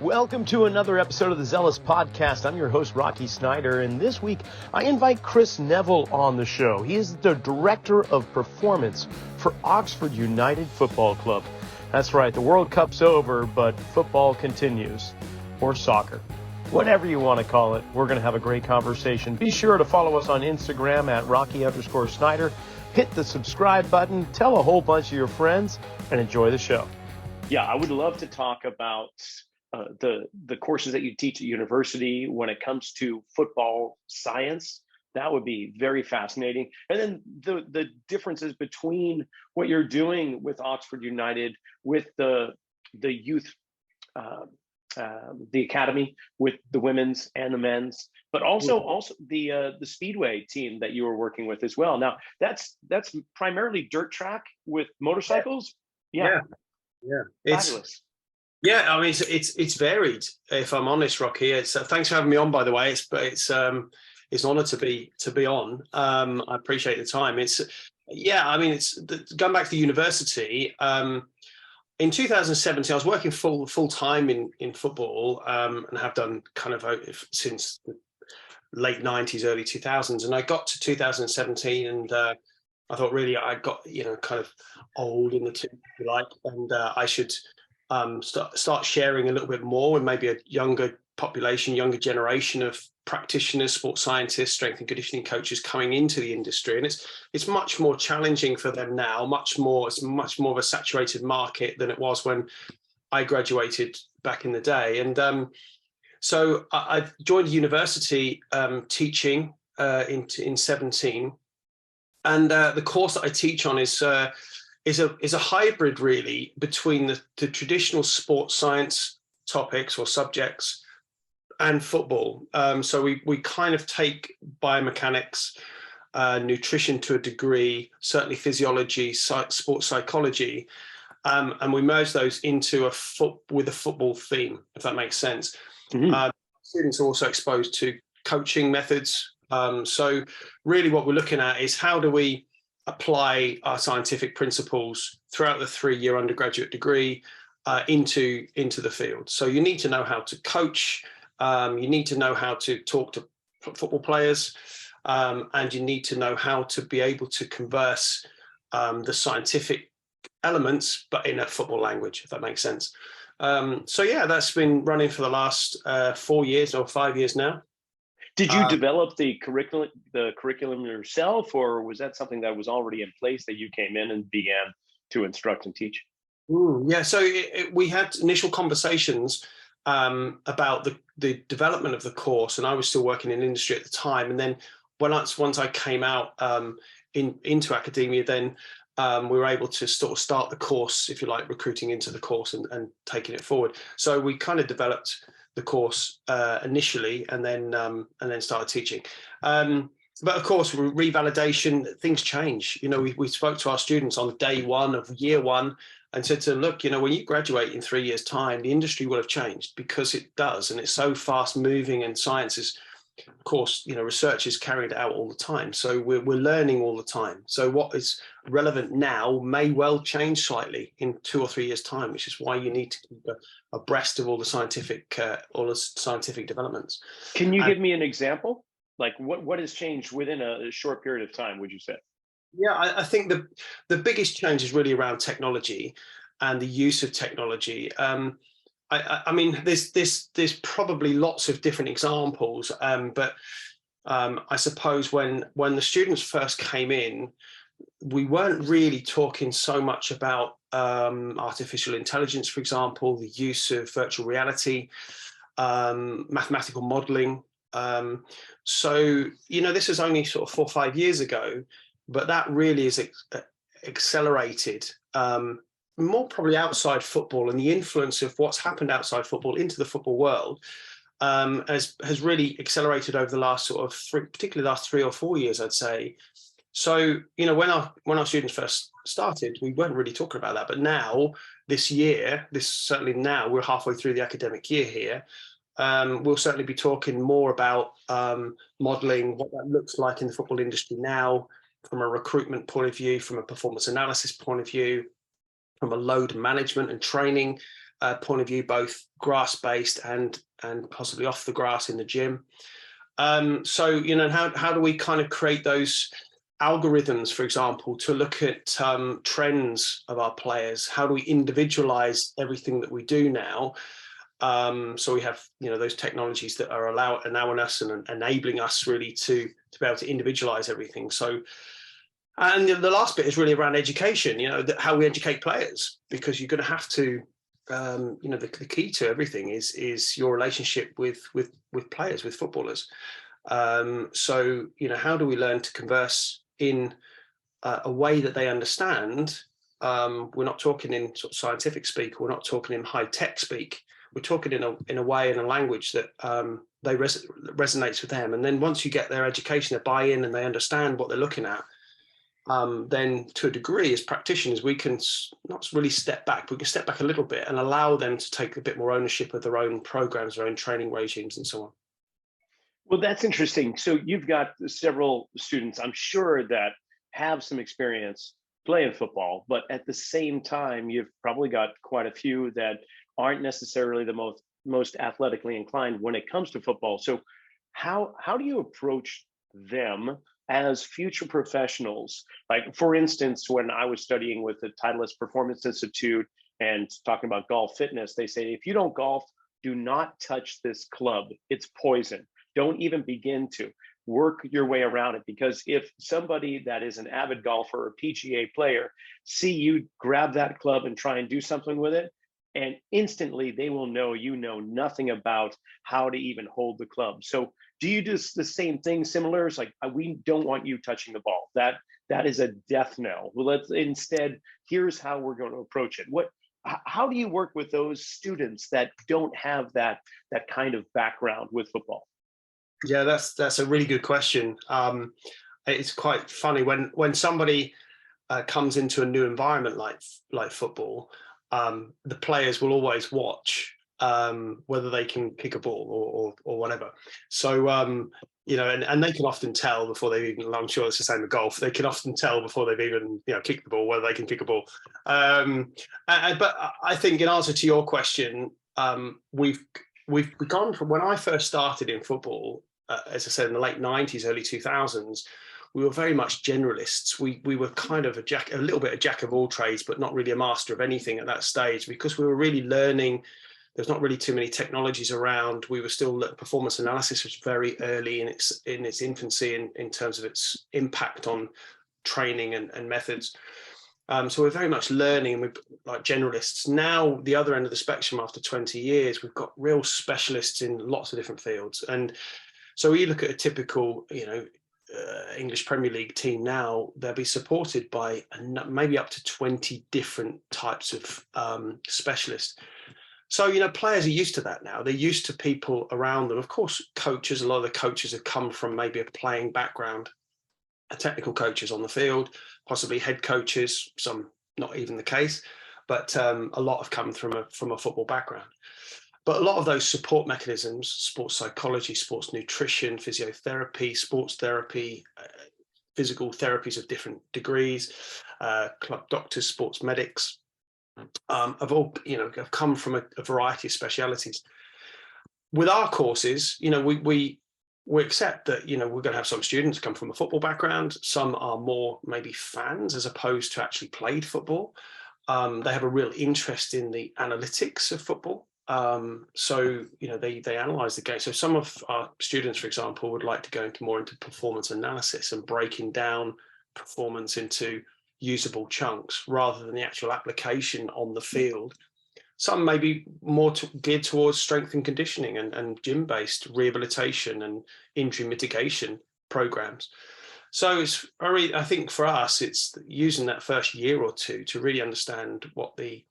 Welcome to another episode of the Zealous Podcast. I'm your host, Rocky Snyder, and this week I invite Chris Neville on the show. He is the Director of Performance for Oxford United Football Club. That's right, the World Cup's over, but football continues. Or soccer. Whatever you want to call it, we're going to have a great conversation. Be sure to follow us on Instagram at Rocky_Snyder. Hit the subscribe button, tell a whole bunch of your friends, and enjoy the show. Yeah, I would love to talk about the courses that you teach at university when it comes to football science. That would be very fascinating. And then the differences between what you're doing with Oxford United, with the youth, the academy, with the women's and the men's, but also the Speedway team that you were working with as well. Now that's primarily dirt track with motorcycles. Yeah. Fabulous. Yeah, I mean it's varied. If I'm honest, Rocky, it's thanks for having me on. By the way, it's an honour to be on. I appreciate the time. It's going back to the university. In 2017, I was working full time in football, and have done kind of since the late 90s, early 2000s, and I got to 2017, and I thought really I got kind of old in the tooth, if you like, and I should start sharing a little bit more with maybe a younger population, younger generation of practitioners, sports scientists, strength and conditioning coaches coming into the industry. And it's much more challenging for them now, it's much more of a saturated market than it was when I graduated back in the day. And so I joined university teaching in 17. And the course that I teach on is a hybrid really between the traditional sports science topics or subjects and football. So we kind of take biomechanics, nutrition to a degree, certainly physiology, sports psychology, and we merge those into with a football theme, if that makes sense. Mm-hmm. Students are also exposed to coaching methods. So really what we're looking at is how do we apply our scientific principles throughout the 3-year undergraduate degree into the field. So you need to know how to coach, you need to know how to talk to football players, and you need to know how to be able to converse the scientific elements, but in a football language, if that makes sense. So yeah, that's been running for the last 4 years or 5 years now. Did you develop the curriculum yourself, or was that something that was already in place that you came in and began to instruct and teach? Yeah, so we had initial conversations about the development of the course, and I was still working in industry at the time. And then once I came out into academia, then we were able to sort of start the course, if you like, recruiting into the course and taking it forward. So we kind of developed the course initially, and then started teaching. But of course, revalidation, things change. We spoke to our students on day one of year one and said to them, look, when you graduate in 3 years' time, the industry will have changed, because it does, and it's so fast moving, and science is, of course, research is carried out all the time. So we're learning all the time. So what is relevant now may well change slightly in 2 or 3 years' time, which is why you need to keep abreast of all the scientific developments. Can you give me an example? Like what has changed within a short period of time, would you say? Yeah, I think the biggest change is really around technology and the use of technology. I mean, there's probably lots of different examples, but I suppose when the students first came in, we weren't really talking so much about artificial intelligence, for example, the use of virtual reality, mathematical modeling. So, this is only sort of 4 or 5 years ago, but that really is accelerated more probably outside football, and the influence of what's happened outside football into the football world has really accelerated over the last particularly last 3 or 4 years, I'd say. So, when our students first started, we weren't really talking about that. But now, certainly now, we're halfway through the academic year here. We'll certainly be talking more about modelling, what that looks like in the football industry now, from a recruitment point of view, from a performance analysis point of view, from a load management and training point of view, both grass-based and possibly off the grass in the gym. So, how do we kind of create those algorithms, for example, to look at trends of our players? How do we individualize everything that we do now? So we have, those technologies that are allowing us and enabling us really to be able to individualize everything. So, and the last bit is really around education, how we educate players, because you're going to have to, the key to everything is your relationship with players, with footballers. So, how do we learn to converse in a way that they understand? We're not talking in sort of scientific speak. We're not talking in high tech speak. We're talking in a way, in a language that resonates with them. And then once you get their education, their buy-in, and they understand what they're looking at, then to a degree, as practitioners, we can not really step back. We can step back a little bit and allow them to take a bit more ownership of their own programs, their own training regimes, and so on. Well, that's interesting. So you've got several students, I'm sure, that have some experience playing football, but at the same time, you've probably got quite a few that aren't necessarily the most athletically inclined when it comes to football. So how do you approach them as future professionals? Like, for instance, when I was studying with the Titleist Performance Institute and talking about golf fitness, they say, if you don't golf, do not touch this club. It's poison. Don't even begin to work your way around it, because if somebody that is an avid golfer or PGA player see you grab that club and try and do something with it, and instantly they will know you know nothing about how to even hold the club. So do you do the same thing, similar? It's like, we don't want you touching the ball. That is a death knell. Well, let's instead, here's how we're going to approach it. How do you work with those students that don't have that kind of background with football? Yeah, that's a really good question. It's quite funny when somebody comes into a new environment like football. The players will always watch whether they can kick a ball or whatever. So and they can often tell before they've even. I'm sure it's the same with golf. They can often tell before they've even kicked the ball whether they can kick a ball. But I think, in answer to your question, we've gone from when I first started in football. As I said, in the late 90s, early 2000s, we were very much generalists. We were kind of a little bit a jack of all trades, but not really a master of anything at that stage, because we were really learning. There's not really too many technologies around. We were still, performance analysis was very early in its infancy in terms of its impact on training and methods. So we're very much learning, we're like generalists. Now, the other end of the spectrum, after 20 years, we've got real specialists in lots of different fields. And so we look at a typical, English Premier League team now, they'll be supported by maybe up to 20 different types of specialists. So, players are used to that now. They're used to people around them. Of course, coaches, a lot of the coaches have come from maybe a playing background, technical coaches on the field, possibly head coaches, some not even the case, but a lot have come from a football background. But a lot of those support mechanisms, sports psychology, sports nutrition, physiotherapy, sports therapy, physical therapies of different degrees, club doctors, sports medics, have all have come from a variety of specialities. With our courses, we accept that we're going to have some students come from a football background. Some are more maybe fans as opposed to actually played football. They have a real interest in the analytics of football. So they analyze the game. So some of our students, for example, would like to go more into performance analysis and breaking down performance into usable chunks rather than the actual application on the field. Some may be more geared towards strength and conditioning and gym-based rehabilitation and injury mitigation programs. So it's I think for us, it's using that first year or two to really understand what the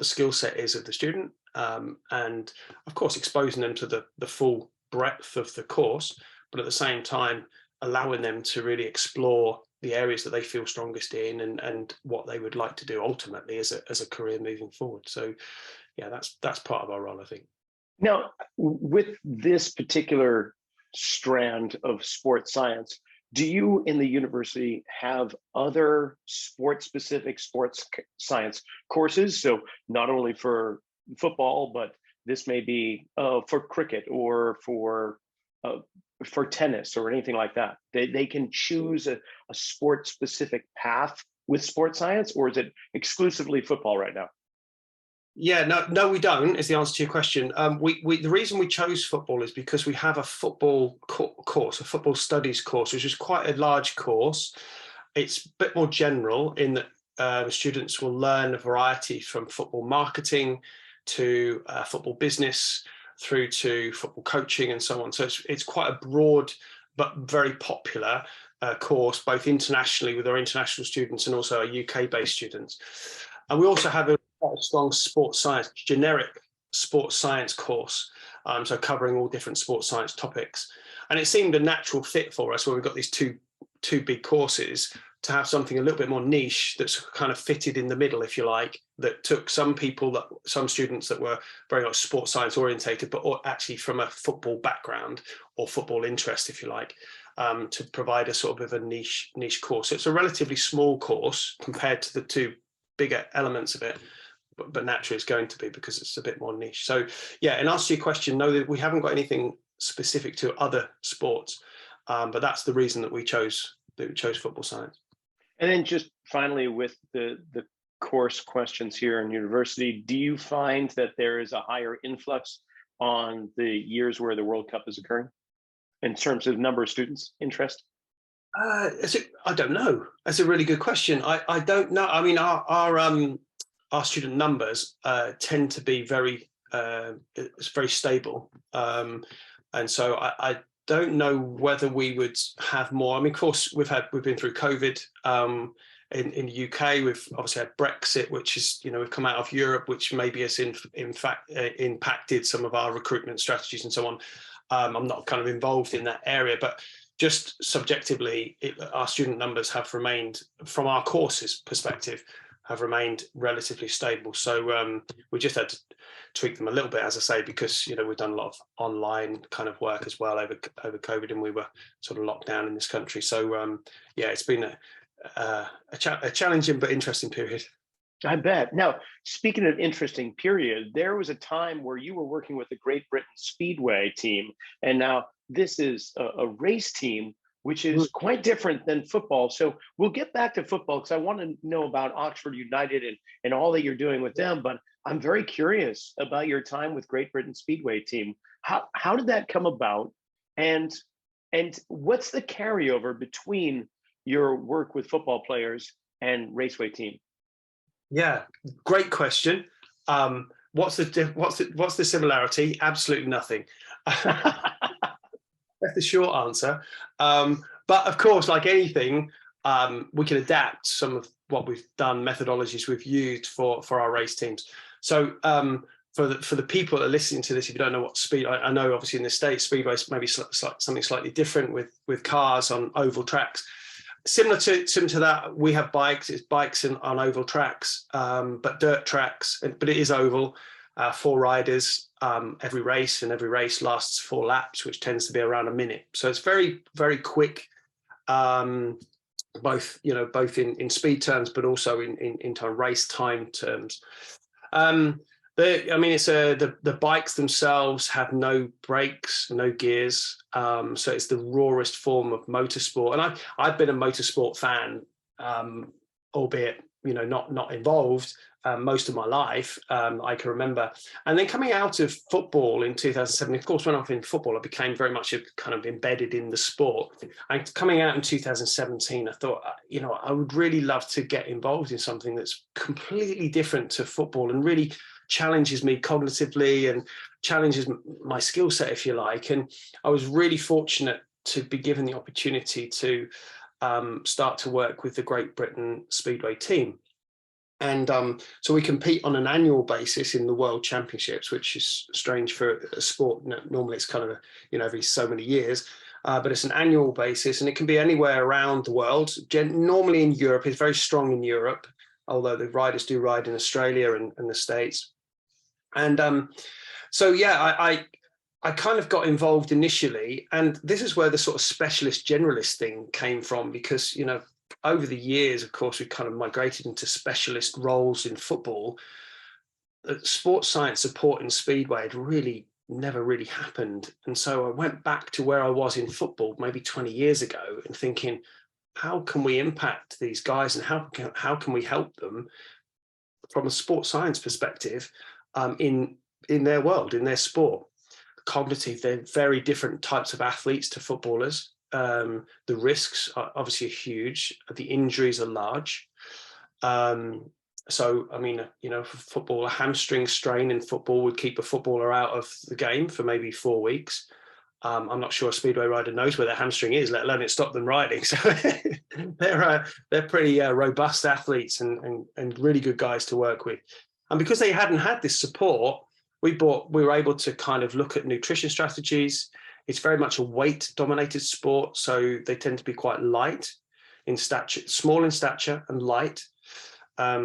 skill set is of the student, and of course exposing them to the full breadth of the course, but at the same time allowing them to really explore the areas that they feel strongest in and what they would like to do ultimately as a career moving forward. So yeah, that's part of our role, I think. Now, with this particular strand of sports science, do you in the university have other sports-specific sports science courses? So not only for football, but this may be for cricket or for tennis or anything like that. They can choose a sport specific path with sports science, or is it exclusively football right now? Yeah, no, we don't. Is the answer to your question. The reason we chose football is because we have a football course, a football studies course, which is quite a large course. It's a bit more general in that students will learn a variety from football marketing to football business through to football coaching and so on. So it's quite a broad but very popular course, both internationally with our international students and also our UK-based students. And we also have quite a strong sports science, generic sports science course, so covering all different sports science topics. And it seemed a natural fit for us when we got these two big courses to have something a little bit more niche that's kind of fitted in the middle, if you like, that took some students that were very much sports science orientated, but actually from a football background or football interest, if you like, to provide a sort of a niche course. So it's a relatively small course compared to the two bigger elements of it, but naturally it's going to be because it's a bit more niche. So yeah, in answer to your question, no, we haven't got anything specific to other sports, but that's the reason that we chose football science. And then just finally, with the course questions here in university, do you find that there is a higher influx on the years where the World Cup is occurring in terms of number of students interest? I don't know. That's a really good question. I don't know. I mean, our student numbers tend to be very stable, and so I don't know whether we would have more. I mean, of course, we've been through COVID in the UK. We've obviously had Brexit, which is, we've come out of Europe, which maybe has in fact impacted some of our recruitment strategies and so on. I'm not kind of involved in that area, but just subjectively, our student numbers have remained, from our courses perspective, have remained relatively stable. So we just had to tweak them a little bit, as I say, because we've done a lot of online kind of work as well over COVID, and we were sort of locked down in this country. So yeah, it's been a challenging but interesting period. I bet. Now, speaking of interesting period, there was a time where you were working with the Great Britain Speedway team, and now this is a race team, which is quite different than football. So we'll get back to football because I want to know about Oxford United and all that you're doing with them. But I'm very curious about your time with Great Britain Speedway team. How did that come about? And what's the carryover between your work with football players and raceway team? Yeah, great question. What's the similarity? Absolutely nothing. That's the short answer. But of course, like anything, we can adapt some of what we've done, methodologies we've used for our race teams. So for the people that are listening to this, if you don't know what speed, I know obviously in the States, Speedway is maybe something slightly different with cars on oval tracks. Similar to that, we have bikes. It's bikes on oval tracks, but dirt tracks. But it is oval. 4 riders every race, and every race lasts 4 laps, which tends to be around a minute. So it's very, very quick, both in speed terms, but also in race time terms. The bikes themselves have no brakes, no gears, so it's the rawest form of motorsport. And I've been a motorsport fan, albeit not involved most of my life. I can remember, and then coming out of football in 2007. Of course, when I was in football, I became very much kind of embedded in the sport. And coming out in 2017, I thought, I would really love to get involved in something that's completely different to football and really challenges me cognitively and challenges my skill set, if you like. And I was really fortunate to be given the opportunity to start to work with the Great Britain Speedway team. And so we compete on an annual basis in the World Championships, which is strange for a sport. Normally it's kind of, every so many years, but it's an annual basis, and it can be anywhere around the world. Normally in Europe, it's very strong in Europe, although the riders do ride in Australia and the States. And so, yeah, I kind of got involved initially, and this is where the sort of specialist generalist thing came from, because, over the years, of course, we kind of migrated into specialist roles in football. sports science support in Speedway had really never really happened. And so I went back to where I was in football maybe 20 years ago and thinking, how can we impact these guys, and how can we help them from a sports science perspective in their world, in their sport? Cognitive, they're very different types of athletes to footballers. The risks are obviously huge. The injuries are large. So, I mean, for football, a hamstring strain in football would keep a footballer out of the game for maybe 4 weeks. I'm not sure a Speedway rider knows where their hamstring is, let alone it stopped them riding. So they're pretty robust athletes and really good guys to work with. And because they hadn't had this support, we were able to kind of look at nutrition strategies. It's very much a weight-dominated sport, so they tend to be quite light in stature, small in stature and light.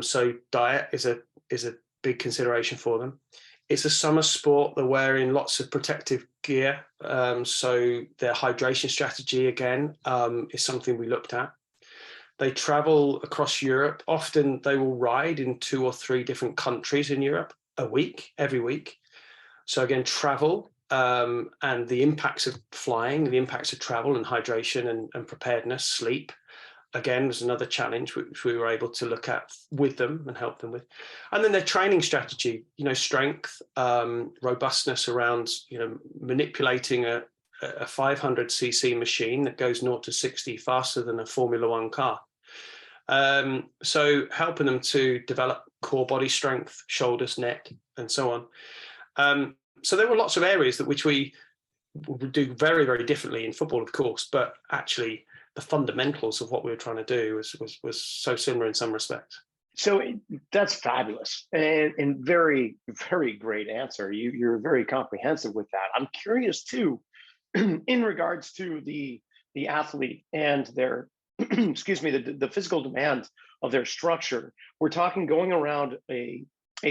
So diet is a big consideration for them. It's a summer sport. They're wearing lots of protective gear. So their hydration strategy, again, is something we looked at. They travel across Europe. Often they will ride in 2 or 3 different countries in Europe every week. So again, travel and the impacts of flying, the impacts of travel and hydration and preparedness, sleep, again, was another challenge which we were able to look at with them and help them with. And then their training strategy, strength, robustness around, manipulating a 500cc machine that goes 0 to 60 faster than a Formula One car. So helping them to develop core body strength, shoulders, neck, and so on. So there were lots of areas which we would do very, very differently in football, of course, but actually the fundamentals of what we were trying to do was so similar in some respects. So that's fabulous and very, very great answer. You're very comprehensive with that. I'm curious too, in regards to the athlete and their, excuse me, the physical demands of their structure. We're talking going around a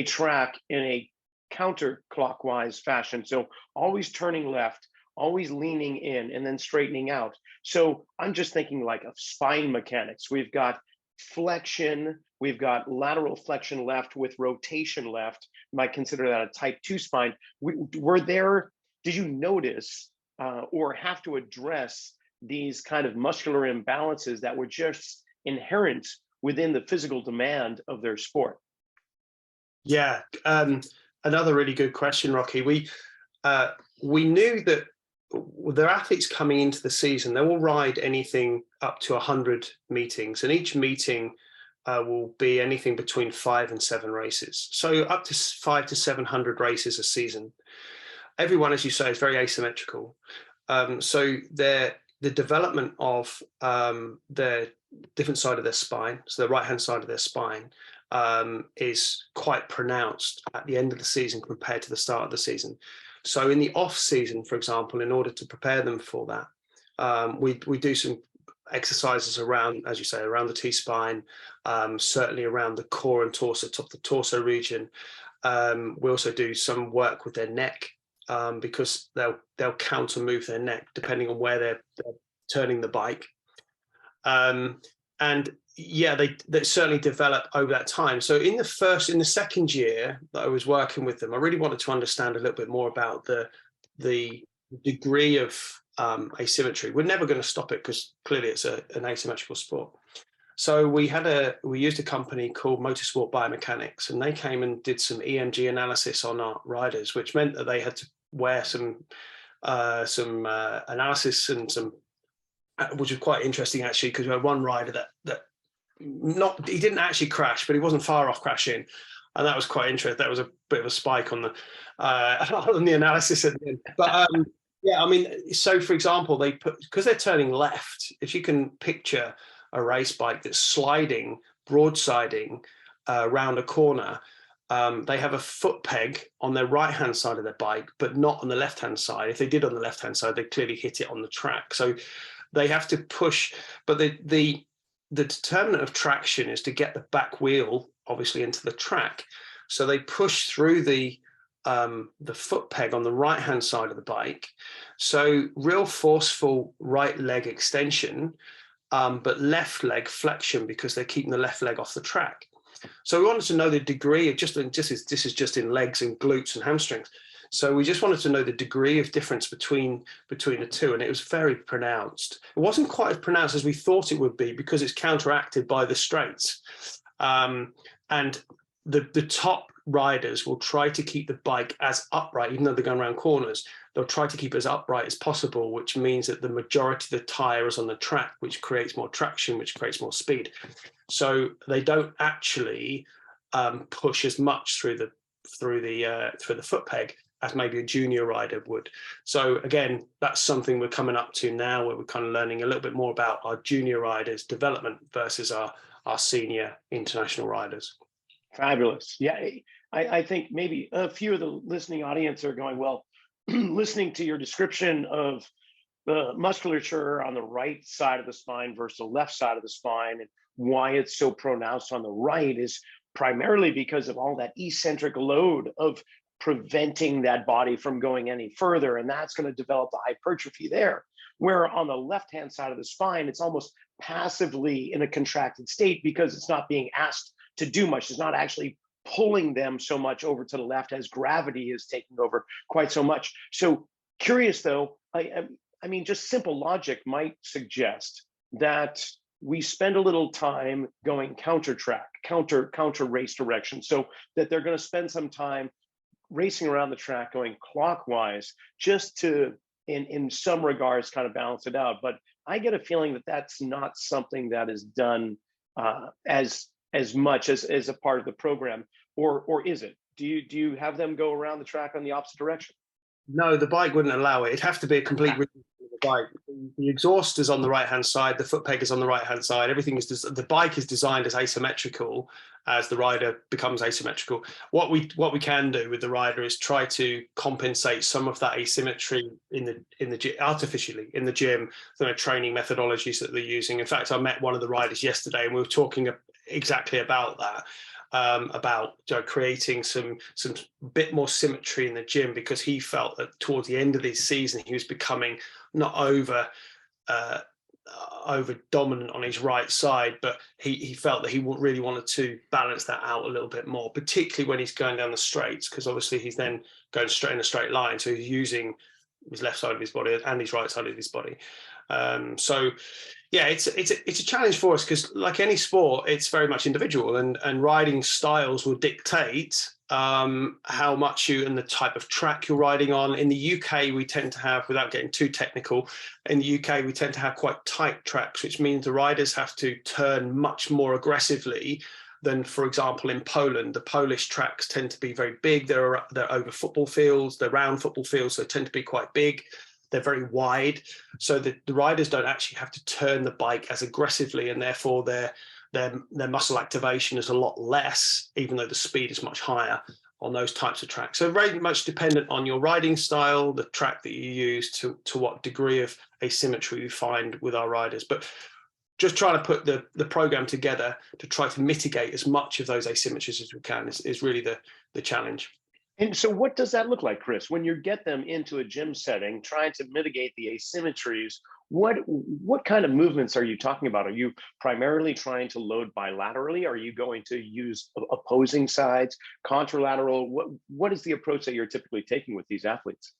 track in a counterclockwise fashion. So always turning left, always leaning in and then straightening out. So I'm just thinking like of spine mechanics. We've got flexion, we've got lateral flexion left with rotation left. You might consider that a type 2 spine. Did you notice or have to address these kind of muscular imbalances that were just inherent within the physical demand of their sport? Yeah, another really good question, Rocky. We knew that their athletes coming into the season, they will ride anything up to 100 meetings, and each meeting will be anything between 5 and 7 races. So up to 500 to 700 races a season. Everyone, as you say, is very asymmetrical. So the development of their different side of their spine, so the right-hand side of their spine, is quite pronounced at the end of the season compared to the start of the season. So in the off season, for example, in order to prepare them for that, we do some exercises around, as you say, around the T-spine, certainly around the core and torso, top of the torso region. We also do some work with their neck, because they'll counter move their neck depending on where they're turning the bike. And yeah, they certainly develop over that time. So in the second year that I was working with them, I really wanted to understand a little bit more about the degree of asymmetry. We're never going to stop it because clearly it's an asymmetrical sport. So we used a company called Motorsport Biomechanics, and they came and did some EMG analysis on our riders, which meant that they had to wear some analysis and some, which was quite interesting actually, because we had one rider that he didn't actually crash, but he wasn't far off crashing, and that was quite interesting. That was a bit of a spike on the on the analysis at the end. But yeah, I mean, so for example, because they're turning left. If you can picture a race bike that's sliding, broadsiding around a corner, they have a foot peg on their right-hand side of their bike, but not on the left-hand side. If they did on the left-hand side, they clearly hit it on the track. So they have to push, but the determinant of traction is to get the back wheel obviously into the track. So they push through the foot peg on the right-hand side of the bike. So real forceful right leg extension, but left leg flexion because they're keeping the left leg off the track. So we wanted to know the degree of this is just in legs and glutes and hamstrings. So we just wanted to know the degree of difference between the two, and it was very pronounced. It wasn't quite as pronounced as we thought it would be because it's counteracted by the straights. And the top riders will try to keep the bike as upright, even though they're going around corners. They'll try to keep it as upright as possible, which means that the majority of the tire is on the track, which creates more traction, which creates more speed. So they don't actually push as much through the foot peg as maybe a junior rider would. So again, that's something we're coming up to now, where we're kind of learning a little bit more about our junior riders' development versus our senior international riders. Fabulous. Yeah, I think maybe a few of the listening audience are going, well, listening to your description of the musculature on the right side of the spine versus the left side of the spine, and why it's so pronounced on the right is primarily because of all that eccentric load of preventing that body from going any further. And that's going to develop the hypertrophy there. Where on the left-hand side of the spine, it's almost passively in a contracted state because it's not being asked to do much. It's not actually pulling them so much over to the left as gravity is taking over quite so much. So curious though, I mean, just simple logic might suggest that we spend a little time going counter race direction, so that they're going to spend some time racing around the track going clockwise, just to in some regards kind of balance it out. But I get a feeling that that's not something that is done as much as a part of the program, or is it? Do you have them go around the track on the opposite direction? No, the bike wouldn't allow it. It'd have to be a complete of the bike. The exhaust is on the right-hand side. The foot peg is on the right-hand side. Everything is the bike is designed as asymmetrical as the rider becomes asymmetrical. What we can do with the rider is try to compensate some of that asymmetry artificially in the gym, training methodologies that they're using. In fact, I met one of the riders yesterday, and we were talking exactly about that. About creating some bit more symmetry in the gym, because he felt that towards the end of his season he was becoming not over dominant on his right side, but he felt that he really wanted to balance that out a little bit more, particularly when he's going down the straights, because obviously he's then going straight in a straight line, so he's using his left side of his body and his right side of his body. So yeah, it's a challenge for us, because like any sport, it's very much individual, and riding styles will dictate how much and the type of track you're riding on. In the UK, we tend to have, without getting too technical, in the UK we tend to have quite tight tracks, which means the riders have to turn much more aggressively than, for example, in Poland. The Polish tracks tend to be very big. They're over football fields, they're round football fields, so they tend to be quite big. They're very wide, so the riders don't actually have to turn the bike as aggressively, and therefore their muscle activation is a lot less, even though the speed is much higher on those types of tracks. So very much dependent on your riding style, the track that you use, to what degree of asymmetry you find with our riders. But just trying to put the program together to try to mitigate as much of those asymmetries as we can is really the challenge. And so what does that look like, Chris, when you get them into a gym setting, trying to mitigate the asymmetries? What kind of movements are you talking about? Are you primarily trying to load bilaterally? Are you going to use opposing sides, contralateral? What is the approach that you're typically taking with these athletes?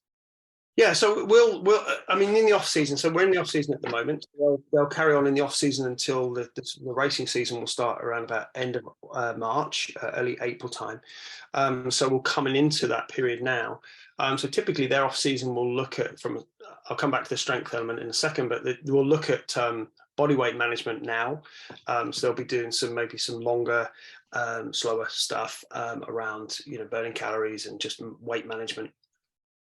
Yeah, so we'll I mean, in the off season, so we're in the off season at the moment. They'll carry on in the off season until the racing season will start around about end of March, early April time. So we're coming into that period now. So typically their off season will look at I'll come back to the strength element in a second, but we'll look at body weight management now. So they'll be doing maybe some longer, slower stuff around burning calories and just weight management.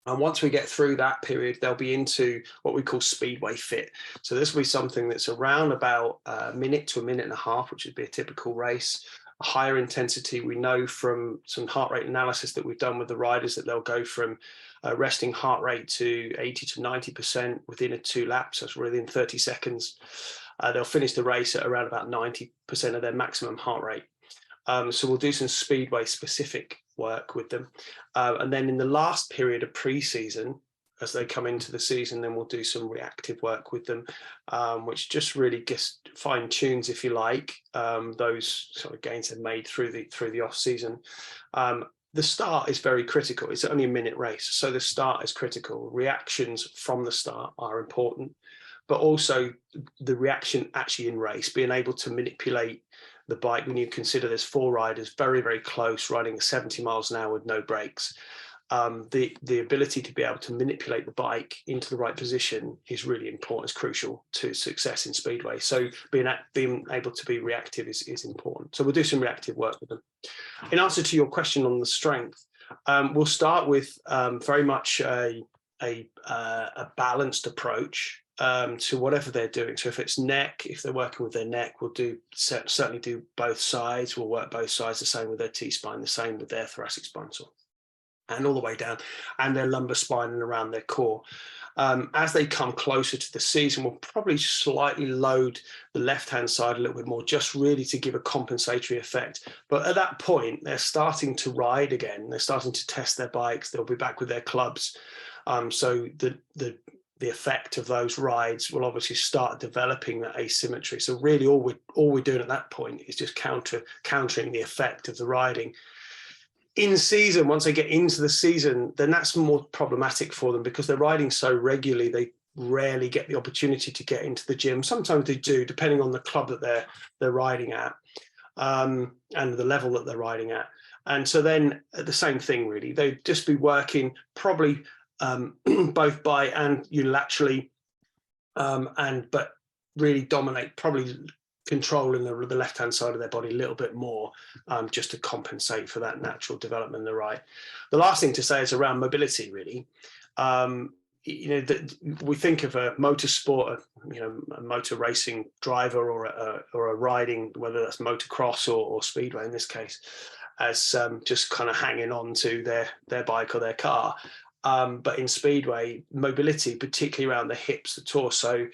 And once we get through that period, they'll be into what we call Speedway fit. So this will be something that's around about a minute to a minute and a half, which would be a typical race. A higher intensity, we know from some heart rate analysis that we've done with the riders, that they'll go from resting heart rate to 80 to 90% within 2 laps. That's within 30 seconds. They'll finish the race at around about 90% of their maximum heart rate. So we'll do some Speedway specific work with them. And then in the last period of pre-season, as they come into the season. Then we'll do some reactive work with them, which just really just fine tunes, if you like, those sort of gains they've made through the off season. The start is very critical. It's only a minute race, so the start is critical. Reactions from the start are important, but also the reaction actually in race, being able to manipulate the bike when you consider there's 4 riders very, very close, riding 70 miles an hour with no brakes. The ability to be able to manipulate the bike into the right position is really important. It's crucial to success in Speedway. So being able to be reactive is important. So we'll do some reactive work with them. In answer to your question on the strength, we'll start with very much a balanced approach to whatever they're doing. So if it's neck, if they're working with their neck, we'll certainly do both sides. We'll work both sides, the same with their T-spine, the same with their thoracic spine, and all the way down, and their lumbar spine and around their core. As they come closer to the season, we'll probably slightly load the left-hand side a little bit more, just really to give a compensatory effect. But at that point, they're starting to ride again. They're starting to test their bikes. They'll be back with their clubs. So the effect of those rides will obviously start developing that asymmetry. So really all we're doing at that point is just countering the effect of the riding. In season, once they get into the season, then that's more problematic for them because they're riding so regularly, they rarely get the opportunity to get into the gym. Sometimes they do, depending on the club that they're riding at, and the level that they're riding at. And so then the same thing, really. They'd just be working probably both by and unilaterally, but really dominate, probably controlling the left-hand side of their body a little bit more, just to compensate for that natural development in the right. The last thing to say is around mobility, really. We think of a motorsport, a motor racing driver or a riding, whether that's motocross or speedway in this case, as just kind of hanging on to their bike or their car. But in speedway, mobility, particularly around the hips, the torso,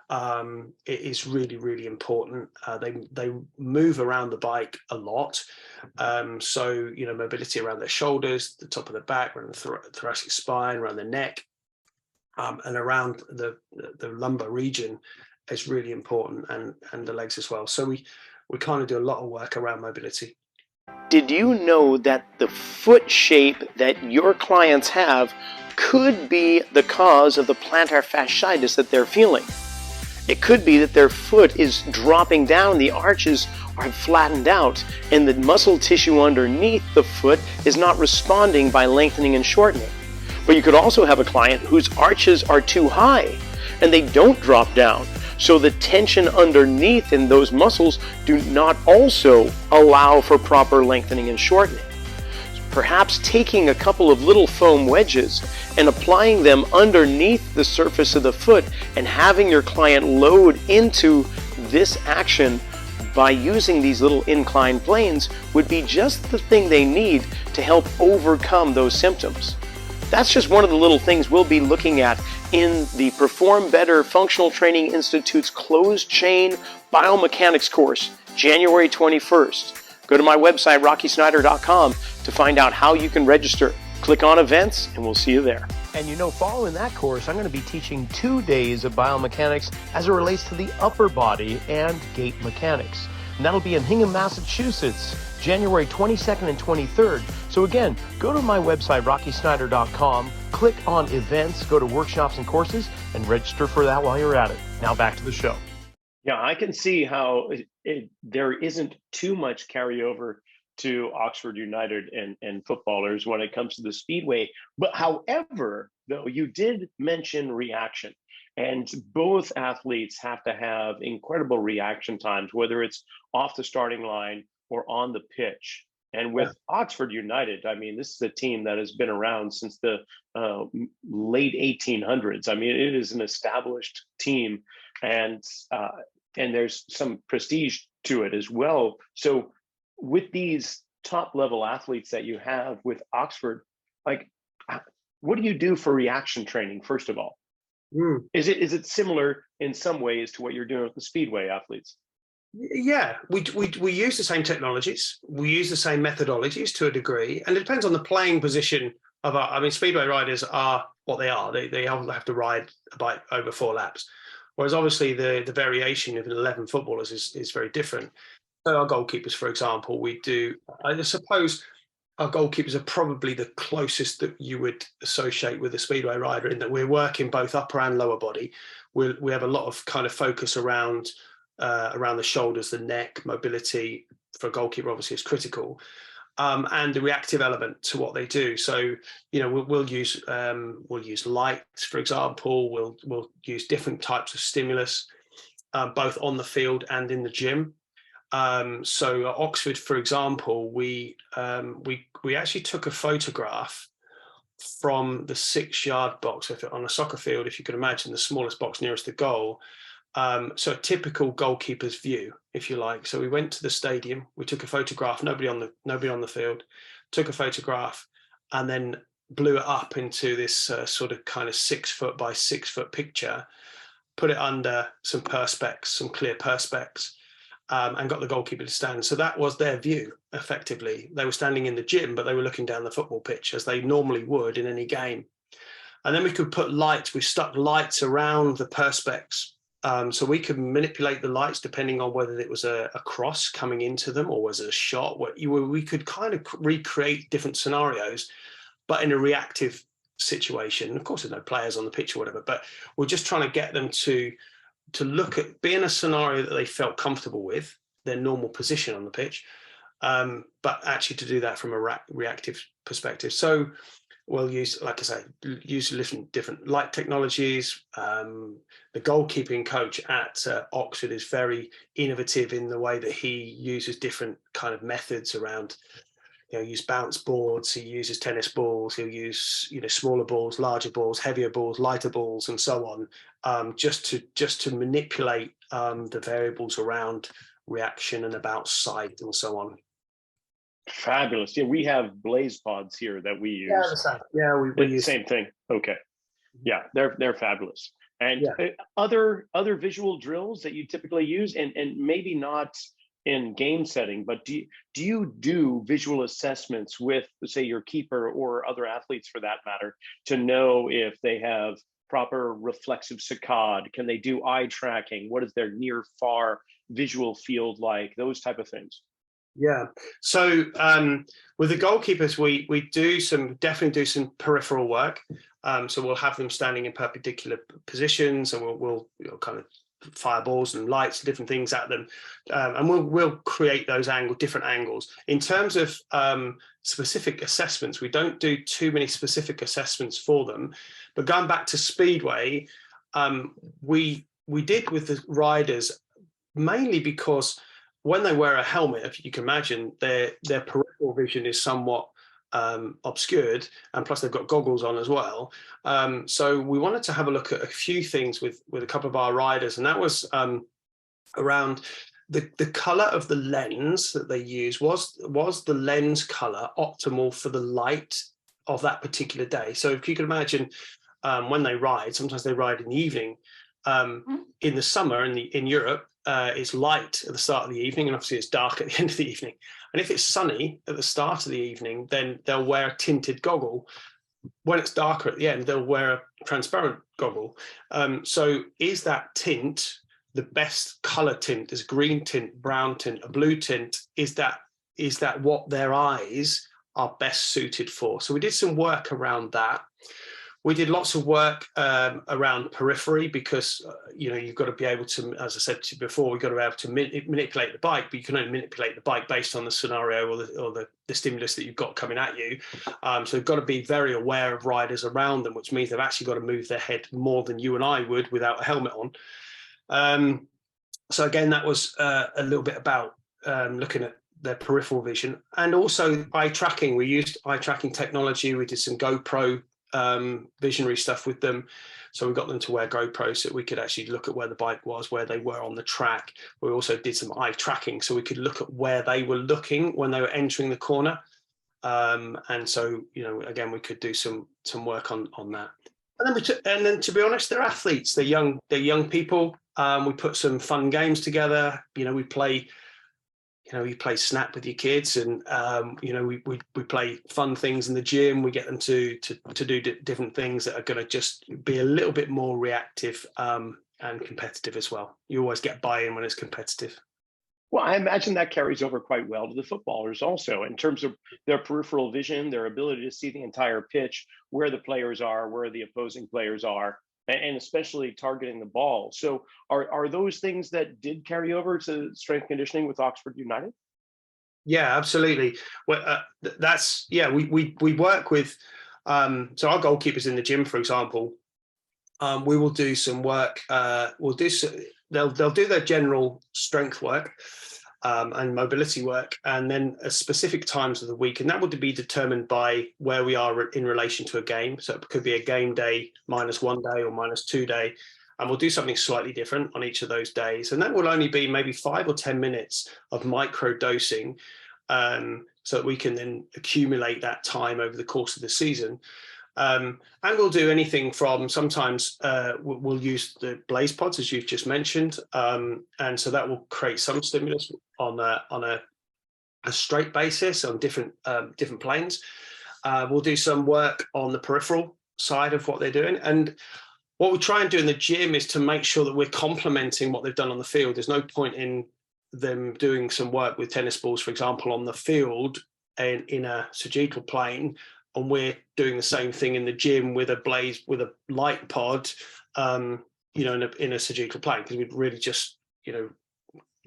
it is really, really important. They move around the bike a lot. So, mobility around their shoulders, the top of the back, around the thoracic spine, around the neck, and around the lumbar region is really important, and the legs as well. So we kind of do a lot of work around mobility. Did you know that the foot shape that your clients have could be the cause of the plantar fasciitis that they're feeling? It could be that their foot is dropping down, the arches are flattened out, and the muscle tissue underneath the foot is not responding by lengthening and shortening. But you could also have a client whose arches are too high and they don't drop down. So the tension underneath in those muscles do not also allow for proper lengthening and shortening. Perhaps taking a couple of little foam wedges and applying them underneath the surface of the foot and having your client load into this action by using these little inclined planes would be just the thing they need to help overcome those symptoms. That's just one of the little things we'll be looking at in the Perform Better Functional Training Institute's closed chain biomechanics course, January 21st. Go to my website, rockysnyder.com, to find out how you can register. Click on events and we'll see you there. And following that course, I'm going to be teaching 2 days of biomechanics as it relates to the upper body and gait mechanics. And that'll be in Hingham, Massachusetts, January 22nd and 23rd. So again, go to my website, rockysnyder.com, click on events, go to workshops and courses, and register for that while you're at it. Now back to the show. Yeah, I can see how there isn't too much carryover to Oxford United and footballers when it comes to the Speedway. But however, though, you did mention reaction. And both athletes have to have incredible reaction times, whether it's off the starting line or on the pitch. And with Oxford United, this is a team that has been around since the late 1800s. It is an established team, and there's some prestige to it as well. So with these top level athletes that you have with Oxford, what do you do for reaction training, first of all? Is it similar in some ways to what you're doing with the Speedway athletes? Yeah, we use the same technologies, we use the same methodologies to a degree, and it depends on the playing position I mean, Speedway riders are what they are. They all have to ride a bike over 4 laps. Whereas obviously the variation of 11 footballers is very different. So our goalkeepers, for example, I suppose our goalkeepers are probably the closest that you would associate with a Speedway rider, in that we're working both upper and lower body. We have a lot of kind of focus around the shoulders, the neck, mobility for a goalkeeper obviously is critical. And the reactive element to what they do. So, we'll use light, for example. We'll use different types of stimulus, both on the field and in the gym. So at Oxford, for example, we actually took a photograph from the 6-yard box. On a soccer field, if you could imagine, the smallest box nearest the goal. So a typical goalkeeper's view, if you like. So we went to the stadium, we took a photograph, nobody on the field, took a photograph, and then blew it up into this sort of kind of 6 foot by 6 foot picture, put it under some perspex, some clear perspex, and got the goalkeeper to stand. So that was their view, effectively. They were standing in the gym, but they were looking down the football pitch as they normally would in any game. And then we could put lights, we stuck lights around the perspex. So we could manipulate the lights depending on whether it was a cross coming into them or was it a shot. We could kind of recreate different scenarios, but in a reactive situation. Of course, there's no players on the pitch or whatever, but we're just trying to get them to look at, be in a scenario that they felt comfortable with, their normal position on the pitch, but actually to do that from a reactive perspective. So we'll use, like I say, different light technologies. The goalkeeping coach at Oxford is very innovative in the way that he uses different kind of methods around, use bounce boards, he uses tennis balls, he'll use, smaller balls, larger balls, heavier balls, lighter balls, and so on, just to manipulate the variables around reaction and about sight and so on. Fabulous. Yeah, we have blaze pods here that we use. Yeah, the same. Yeah, we use same thing. Okay. Yeah, they're fabulous. And other visual drills that you typically use, and maybe not in game setting, but do you do visual assessments with, say, your keeper or other athletes for that matter, to know if they have proper reflexive saccade? Can they do eye tracking? What is their near far visual field like? Those type of things. Yeah. So with the goalkeepers, we definitely do some peripheral work. So we'll have them standing in perpendicular positions, and we'll kind of fire balls and lights and different things at them, and we'll create those different angles. In terms of specific assessments, we don't do too many specific assessments for them. But going back to Speedway, we did with the riders mainly because when they wear a helmet, if you can imagine, their peripheral vision is somewhat obscured, and plus they've got goggles on as well. So we wanted to have a look at a few things with a couple of our riders, and that was around the color of the lens that they use. Was the lens color optimal for the light of that particular day? So if you can imagine, when they ride, sometimes they ride in the evening. In the summer in Europe, it's light at the start of the evening, and obviously it's dark at the end of the evening. And if it's sunny at the start of the evening, then they'll wear a tinted goggle. When it's darker at the end, they'll wear a transparent goggle. So is that tint the best color tint? Is green tint, brown tint, a blue tint? Is that what their eyes are best suited for? So we did some work around that. We did lots of work around periphery, because you've got to be able to, as I said to you before, we've got to be able to manipulate the bike, but you can only manipulate the bike based on the scenario or the stimulus that you've got coming at you. So you've got to be very aware of riders around them, which means they've actually got to move their head more than you and I would without a helmet on. So again, that was a little bit about looking at their peripheral vision, and also eye tracking. We used eye tracking technology. We did some GoPro visionary stuff with them, so we got them to wear GoPros so we could actually look at where the bike was, where they were on the track. We also did some eye tracking, so we could look at where they were looking when they were entering the corner, and so again, we could do some work on that. And then to be honest, they're athletes, they're young people. We put some fun games together. We play you play snap with your kids, and we play fun things in the gym. We get them to do different things that are going to just be a little bit more reactive and competitive as well. You always get buy-in when it's competitive. Well, I imagine that carries over quite well to the footballers also, in terms of their peripheral vision, their ability to see the entire pitch, where the players are, where the opposing players are, and especially targeting the ball. So are those things that did carry over to strength conditioning with Oxford United? Yeah, absolutely. Well, we work with, so our goalkeepers in the gym, for example, we will do some work. They'll do their general strength work and mobility work, and then at specific times of the week, and that would be determined by where we are in relation to a game. So it could be a game day, -1 day or -2 day, and we'll do something slightly different on each of those days. And that will only be maybe 5 or 10 minutes of micro dosing, so that we can then accumulate that time over the course of the season. And we'll do anything from, sometimes we'll use the blaze pods, as you've just mentioned, and so that will create some stimulus on a straight basis on different planes. We'll do some work on the peripheral side of what they're doing, and what we try and do in the gym is to make sure that we're complementing what they've done on the field. There's no point in them doing some work with tennis balls, for example, on the field in a sagittal plane, and we're doing the same thing in the gym with a light pod, in a sagittal plane, because we'd really just,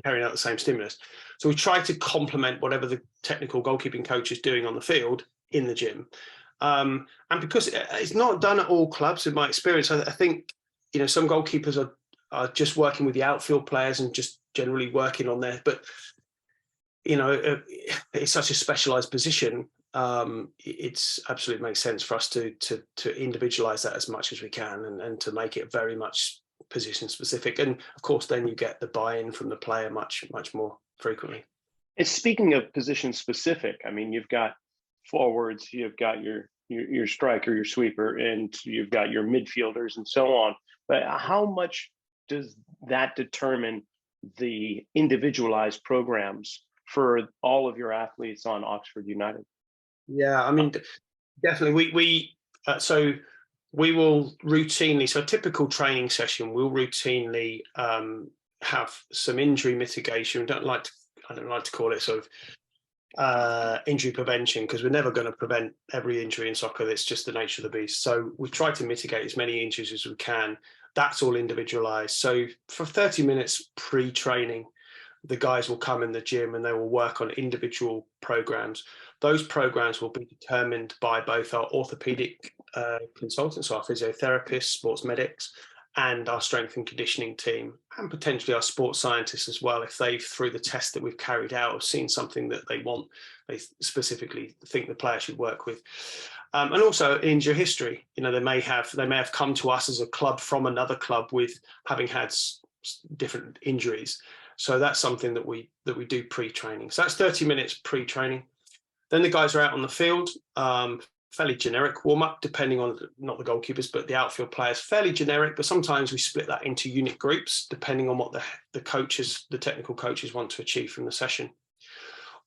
carrying out the same stimulus. So we try to complement whatever the technical goalkeeping coach is doing on the field in the gym. And because it's not done at all clubs, in my experience, I think, some goalkeepers are just working with the outfield players and just generally working on there. But, it's such a specialized position. It's absolutely makes sense for us to individualize that as much as we can, and to make it very much position specific. And of course, then you get the buy-in from the player much more frequently. And speaking of position specific, I mean, you've got forwards, you've got your striker, your sweeper, and you've got your midfielders and so on. But how much does that determine the individualized programs for all of your athletes on Oxford United? Yeah, I mean, definitely. We will routinely, so a typical training session, we'll routinely have some injury mitigation. I don't like to call it sort of injury prevention, because we're never going to prevent every injury in soccer. That's just the nature of the beast. So we try to mitigate as many injuries as we can. That's all individualized. So for 30 minutes pre-training, the guys will come in the gym and they will work on individual programs. Those programs will be determined by both our orthopedic consultants, so our physiotherapists, sports medics, and our strength and conditioning team, and potentially our sports scientists as well, if they've, through the test that we've carried out, have seen something that they specifically think the player should work with. And also injury history. They may have come to us as a club from another club with having had different injuries. So that's something that we do pre-training. So that's 30 minutes pre-training. Then the guys are out on the field, fairly generic warm-up, depending on, not the goalkeepers, but the outfield players, fairly generic, but sometimes we split that into unit groups, depending on what the technical coaches want to achieve from the session.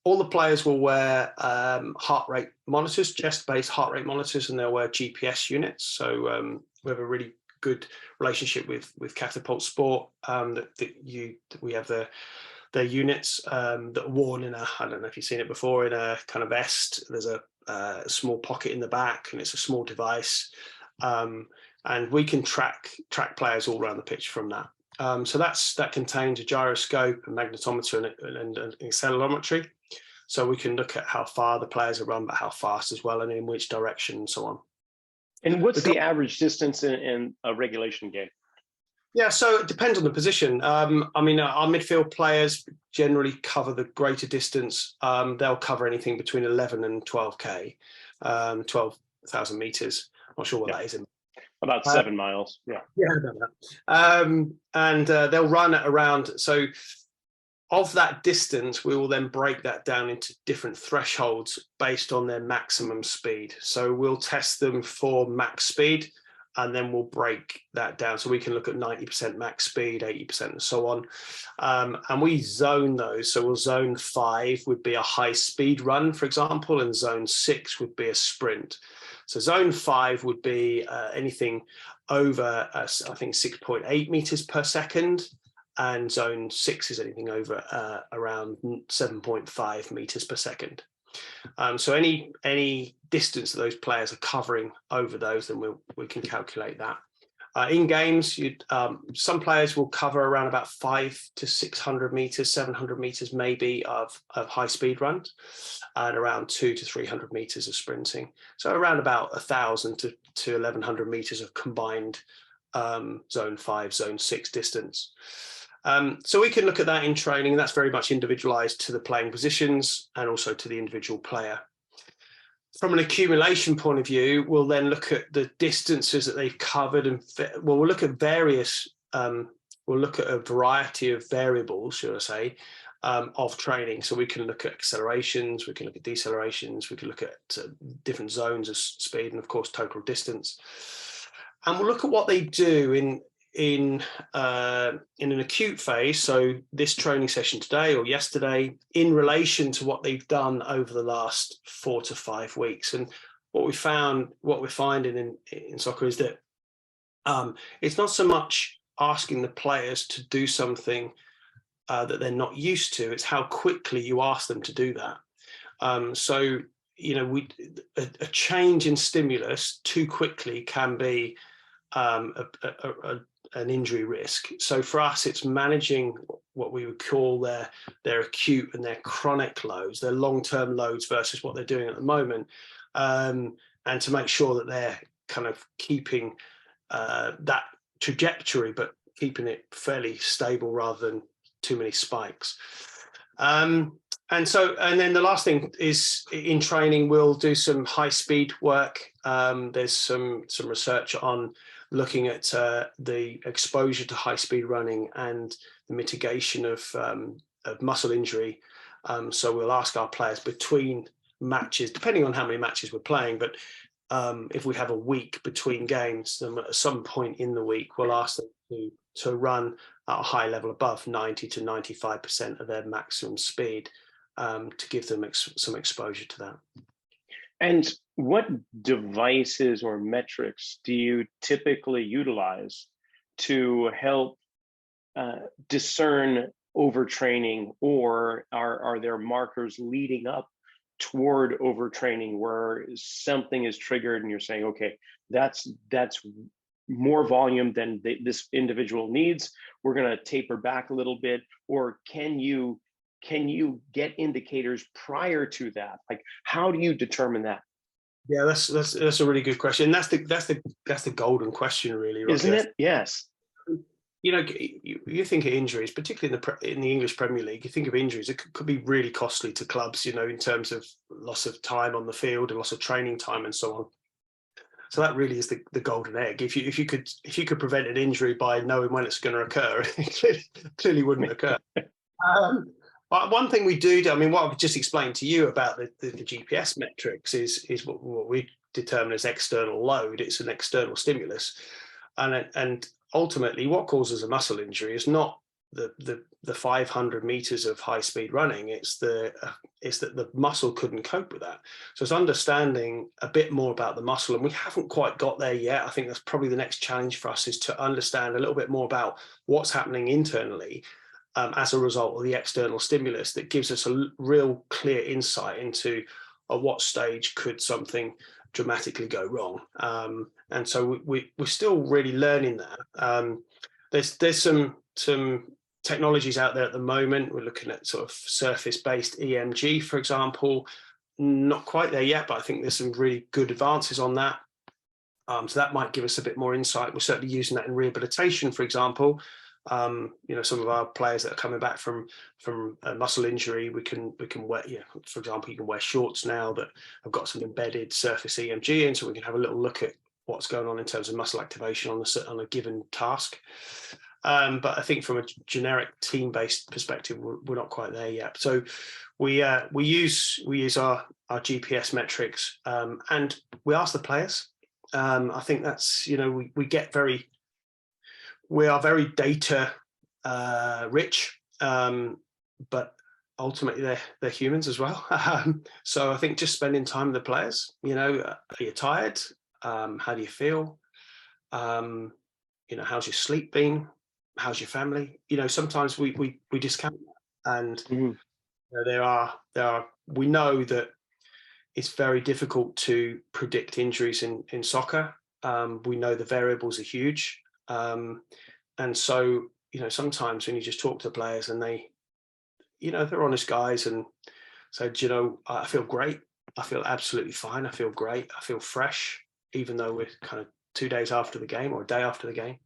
All the players will wear heart rate monitors, chest-based heart rate monitors, and they'll wear GPS units. So we have a really good relationship with Catapult Sport. We have their units that are worn in I don't know if you've seen it before, in a kind of vest. There's a small pocket in the back, and it's a small device, and we can track players all around the pitch from that. So that contains a gyroscope, a magnetometer, and accelerometry. So we can look at how far the players are run, but how fast as well, and in which direction, and so on. And what's the average distance in a regulation game? Yeah, so it depends on the position. Our midfield players generally cover the greater distance. They'll cover anything between 11 and 12K, 12,000 meters. Not sure what that is. About 7 miles. Yeah. Yeah, I know that. And they'll run at around, so of that distance, we will then break that down into different thresholds based on their maximum speed. So we'll test them for max speed, and then we'll break that down. So we can look at 90% max speed, 80% and so on. And we zone those. So we'll zone 5 would be a high speed run, for example, and zone 6 would be a sprint. So zone 5 would be anything over, I think, 6.8 meters per second. And zone 6 is anything over around 7.5 meters per second. So any distance that those players are covering over those, then we can calculate that. In games, some players will cover around about 500 to 600 meters, 700 meters maybe of high speed runs, and around 200 to 300 meters of sprinting. So around about 1,000 to 1,100 meters of combined zone 5, zone 6 distance. So we can look at that in training. That's very much individualized to the playing positions and also to the individual player. From an accumulation point of view, we'll then look at the distances that they've covered, and we'll look at various, we'll look at a variety of variables, should I say, of training. So we can look at accelerations, we can look at decelerations, we can look at different zones of speed, and of course total distance. And we'll look at what they do in an acute phase, so this training session today or yesterday, in relation to what they've done over the last 4 to 5 weeks. And what we're finding in soccer is that it's not so much asking the players to do something that they're not used to, it's how quickly you ask them to do that. So a change in stimulus too quickly can be an injury risk. So for us, it's managing what we would call their acute and their chronic loads, their long-term loads versus what they're doing at the moment, and to make sure that they're kind of keeping that trajectory, but keeping it fairly stable rather than too many spikes. And then the last thing is, in training, we'll do some high-speed work. There's some research on looking at the exposure to high-speed running and the mitigation of muscle injury. So we'll ask our players between matches, depending on how many matches we're playing, but if we have a week between games, then at some point in the week, we'll ask them to run at a high level above 90 to 95% of their maximum speed, to give them some exposure to that. And what devices or metrics do you typically utilize to help discern overtraining, or are there markers leading up toward overtraining where something is triggered and you're saying, okay, that's more volume than this individual needs, we're going to taper back a little bit? Or can you get indicators prior to that? Like, how do you determine that? Yeah, that's a really good question. That's the golden question, really, Rocky. Isn't it? Yes. You think of injuries, particularly in the English Premier League. You think of injuries; it could be really costly to clubs. In terms of loss of time on the field and loss of training time and so on. So that really is the golden egg. If you could prevent an injury by knowing when it's going to occur, it clearly wouldn't occur. But one thing we do, I mean, what I've just explained to you about the GPS metrics is what we determine as external load. It's an external stimulus, and ultimately, what causes a muscle injury is not the 500 meters of high speed running. It's that the muscle couldn't cope with that. So it's understanding a bit more about the muscle, and we haven't quite got there yet. I think that's probably the next challenge for us, is to understand a little bit more about what's happening internally as a result of the external stimulus, that gives us a real clear insight into at what stage could something dramatically go wrong. And so we're still really learning that. There's some technologies out there at the moment. We're looking at sort of surface-based EMG, for example. Not quite there yet, but I think there's some really good advances on that. So that might give us a bit more insight. We're certainly using that in rehabilitation, for example. Some of our players that are coming back from a muscle injury, we can wear, for example, you can wear shorts now that have got some embedded surface EMG in, so we can have a little look at what's going on in terms of muscle activation on a given task. But I think from a generic team-based perspective, we're not quite there yet. So we use our GPS metrics, and we ask the players. I think that's, we are very data rich, but ultimately they're humans as well. So I think just spending time with the players, are you tired? How do you feel? How's your sleep been? How's your family? Sometimes we discount that. And we know that it's very difficult to predict injuries in soccer. We know the variables are huge. And so, sometimes when you just talk to players and they're honest guys and say, I feel great. I feel absolutely fine. I feel great. I feel fresh, even though we're kind of 2 days after the game or a day after the game.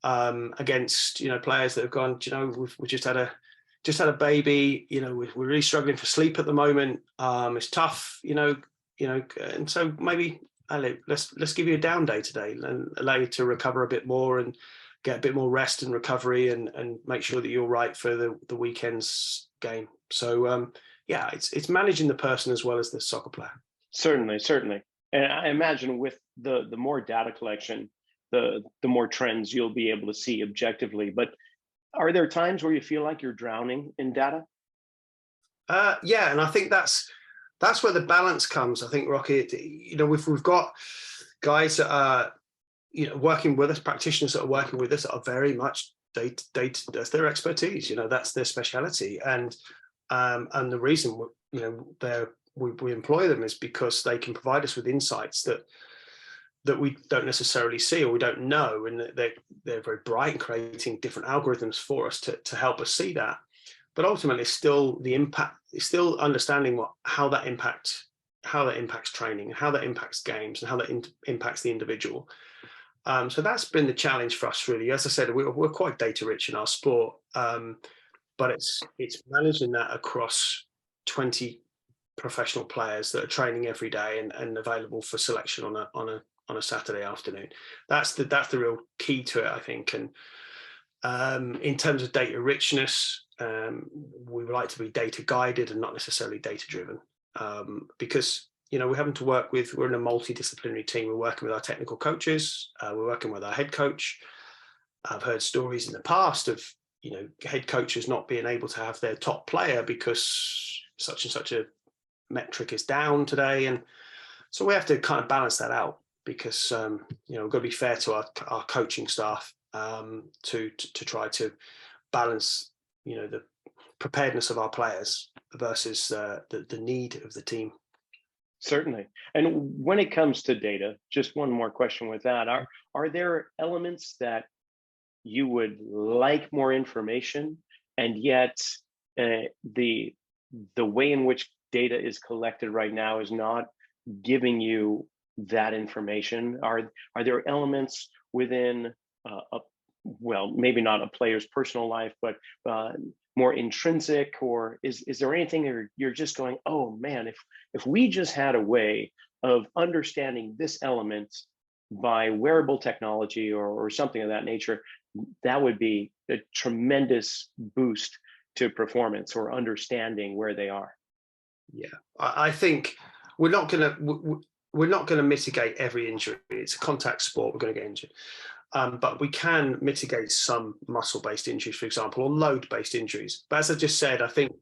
Against, players that have gone, we just had a baby, we're really struggling for sleep at the moment. It's tough, and so maybe let's give you a down day today and allow you to recover a bit more and get a bit more rest and recovery and make sure that you're right for the weekend's game. So it's managing the person as well as the soccer player. Certainly. And I imagine with the more data collection, the more trends you'll be able to see objectively. But are there times where you feel like you're drowning in data? And I think that's where the balance comes. I think, Rocky, we've got guys that are, working with us, practitioners that are working with us that are very much data. That's their expertise. That's their speciality. And the reason we employ them is because they can provide us with insights that we don't necessarily see or we don't know, and they're very bright in creating different algorithms for us to help us see that. But ultimately, still the impact is still understanding how that impacts training, and how that impacts games, and how that impacts the individual. So that's been the challenge for us, really. As I said, we're quite data rich in our sport, but it's managing that across 20 professional players that are training every day and available for selection on a Saturday afternoon. That's the real key to it, I think. And in terms of data richness, we would like to be data guided and not necessarily data driven, because we're having to we're in a multidisciplinary team. We're working with our technical coaches, we're working with our head coach. I've heard stories in the past of head coaches not being able to have their top player because such and such a metric is down today, and so we have to kind of balance that out, because we've got to be fair to our coaching staff, to try to balance the preparedness of our players versus the need of the team. Certainly. And when it comes to data, just one more question with that. Are there elements that you would like more information, and yet the way in which data is collected right now is not giving you that information? Are there elements within maybe not a player's personal life, but more intrinsic, or is there anything you're just going, oh man, if we just had a way of understanding this element by wearable technology or something of that nature, that would be a tremendous boost to performance or understanding where they are? Yeah, I think we're not going to mitigate every injury. It's a contact sport. We're going to get injured. But we can mitigate some muscle-based injuries, for example, or load-based injuries. But as I just said, I think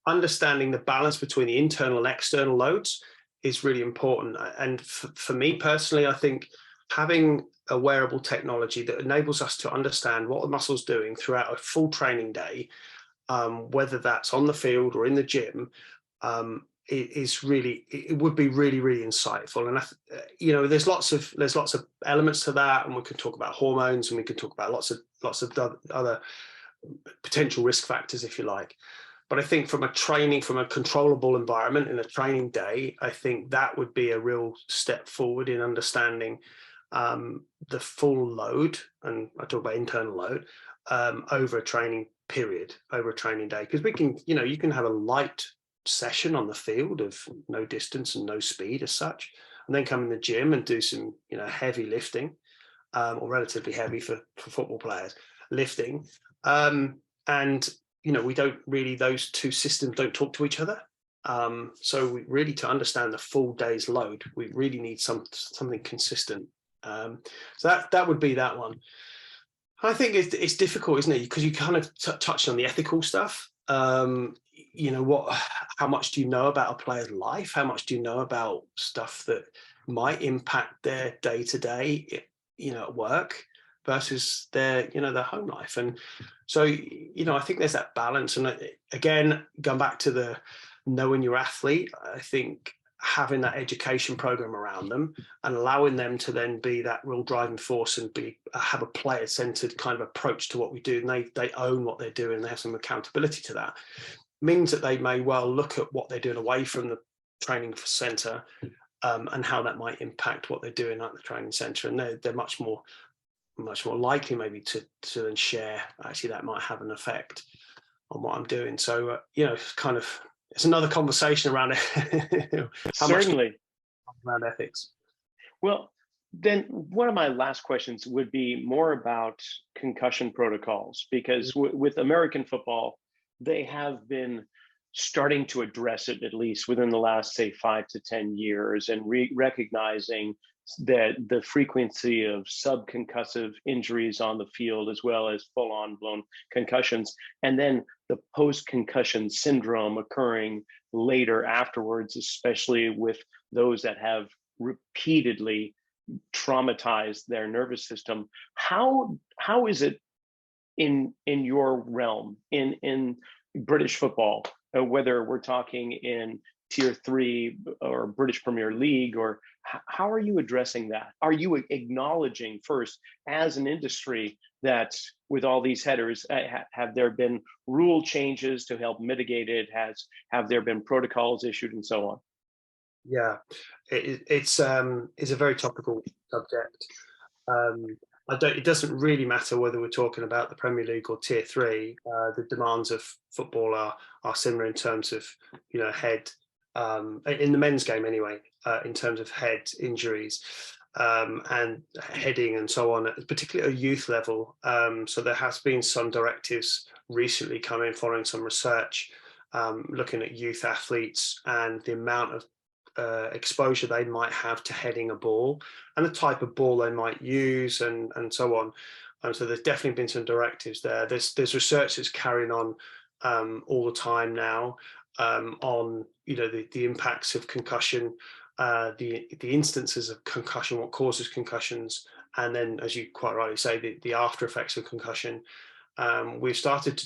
understanding the balance between the internal and external loads is really important. And for me personally, I think having a wearable technology that enables us to understand what the muscle's doing throughout a full training day, whether that's on the field or in the gym, it would be really, really insightful. And there's lots of elements to that, and we can talk about hormones, and we can talk about lots of other potential risk factors, if you like. But I think from a controllable environment in a training day, I think that would be a real step forward in understanding the full load, and I talk about internal load, over a training period, over a training day, because we can, you can have a light session on the field of no distance and no speed as such, and then come in the gym and do some heavy lifting, or relatively heavy for football players lifting, and we don't really, those two systems don't talk to each other, So we really, to understand the full day's load, we really need something consistent. So that would be that one. I think it's difficult, isn't it? Because you kind of touched on the ethical stuff. How much do you know about a player's life? How much do you know about stuff that might impact their day to day, at work versus their home life? And so, I think there's that balance. And again, going back to the knowing your athlete, I think having that education program around them and allowing them to then be that real driving force and have a player-centered kind of approach to what we do, and they own what they're doing, they have some accountability to that, means that they may well look at what they're doing away from the training center, and how that might impact what they're doing at the training center, and they're much more likely maybe to then share, actually that might have an effect on what I'm doing. So it's another conversation around it. Certainly. Around ethics. Well, then one of my last questions would be more about concussion protocols, because with American football, they have been starting to address it, at least within the last, say, 5 to 10 years, and recognizing that the frequency of subconcussive injuries on the field, as well as full-on blown concussions, and then the post-concussion syndrome occurring later afterwards, especially with those that have repeatedly traumatized their nervous system. How is it in your realm, in British football, whether we're talking in Tier 3 or British Premier League, or how are you addressing that? Are you acknowledging first, as an industry, that with all these headers, have there been rule changes to help mitigate it? Have there been protocols issued and so on? Yeah, it's a very topical subject. It doesn't really matter whether we're talking about the Premier League or Tier 3. The demands of football are similar in terms of head, in the men's game anyway, in terms of head injuries, and heading and so on, particularly at a youth level. So there has been some directives recently coming following some research, looking at youth athletes and the amount of exposure they might have to heading a ball and the type of ball they might use and so on. So there's definitely been some directives there. There's research that's carrying on all the time now, on the impacts of concussion, the instances of concussion, what causes concussions, and then, as you quite rightly say, the after effects of concussion. We've started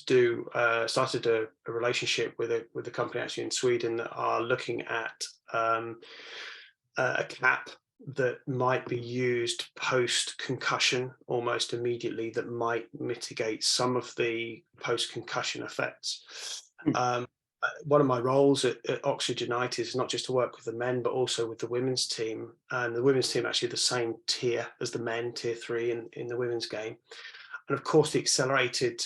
a relationship with a company actually in Sweden that are looking at a cap that might be used post-concussion almost immediately, that might mitigate some of the post-concussion effects. One of my roles at Oxford United is not just to work with the men, but also with the women's team. And the women's team actually the same tier as the men, Tier 3 in the women's game. And of course, the accelerated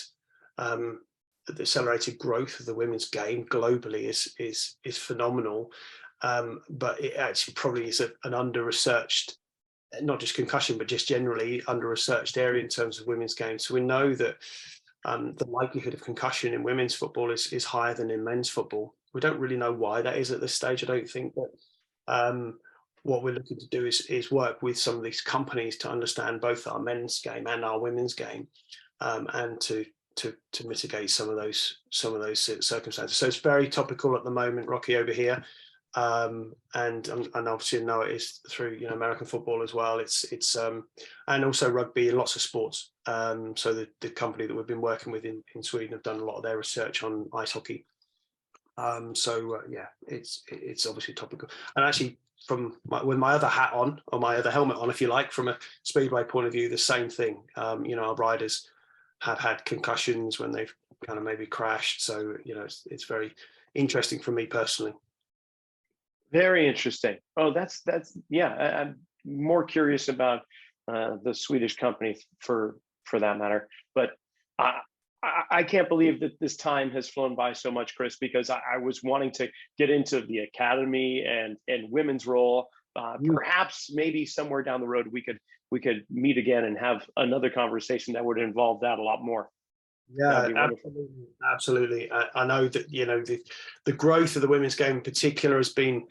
growth of the women's game globally is phenomenal. But it actually probably is an under-researched, not just concussion, but just generally under-researched area in terms of women's games. So we know that the likelihood of concussion in women's football is higher than in men's football. We don't really know why that is at this stage, I don't think. But what we're looking to do is work with some of these companies to understand both our men's game and our women's game, and to mitigate some of those circumstances. So it's very topical at the moment, Rocky, over here. And obviously know it is through American football as well. It's and also rugby and lots of sports. So the company that we've been working with in Sweden have done a lot of their research on ice hockey. Yeah, it's obviously topical. And actually, with my other hat on, or my other helmet on, if you like, from a Speedway point of view, the same thing. Our riders have had concussions when they've kind of maybe crashed. So it's very interesting for me personally. Very interesting. Oh, that's yeah. I'm more curious about the Swedish company for that matter. But I can't believe that this time has flown by so much, Chris, because I was wanting to get into the academy and women's role. Perhaps maybe somewhere down the road we could meet again and have another conversation that would involve that a lot more. Yeah, absolutely. Absolutely. I know that, the growth of the women's game in particular has been,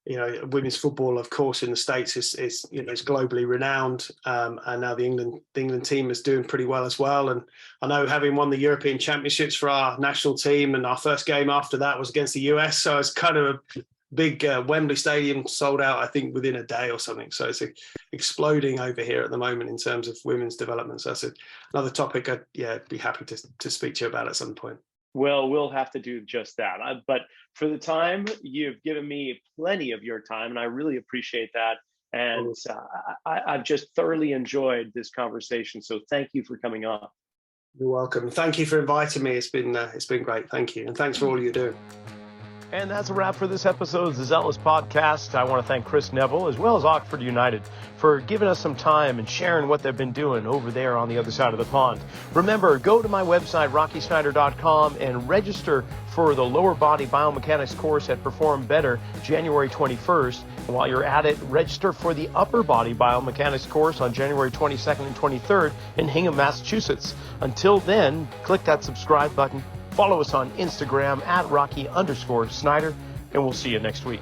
women's football, of course, in the States is globally renowned. And now the England team is doing pretty well as well. And I know, having won the European Championships for our national team, and our first game after that was against the US. So it's kind of a big Wembley Stadium sold out, I think, within a day or something. So it's exploding over here at the moment in terms of women's development. So that's another topic I'd be happy to speak to you about at some point. Well, we'll have to do just that. But for the time, you've given me plenty of your time, and I really appreciate that. And I've just thoroughly enjoyed this conversation. So thank you for coming on. You're welcome. Thank you for inviting me. It's been great. Thank you. And thanks for all you do. And that's a wrap for this episode of the Zealous Podcast. I want to thank Chris Neville, as well as Oxford United, for giving us some time and sharing what they've been doing over there on the other side of the pond. Remember, go to my website, rockysnyder.com, and register for the lower body biomechanics course at Perform Better, January 21st. And while you're at it, register for the upper body biomechanics course on January 22nd and 23rd in Hingham, Massachusetts. Until then, click that subscribe button. Follow us on Instagram at Rocky_Snyder, and we'll see you next week.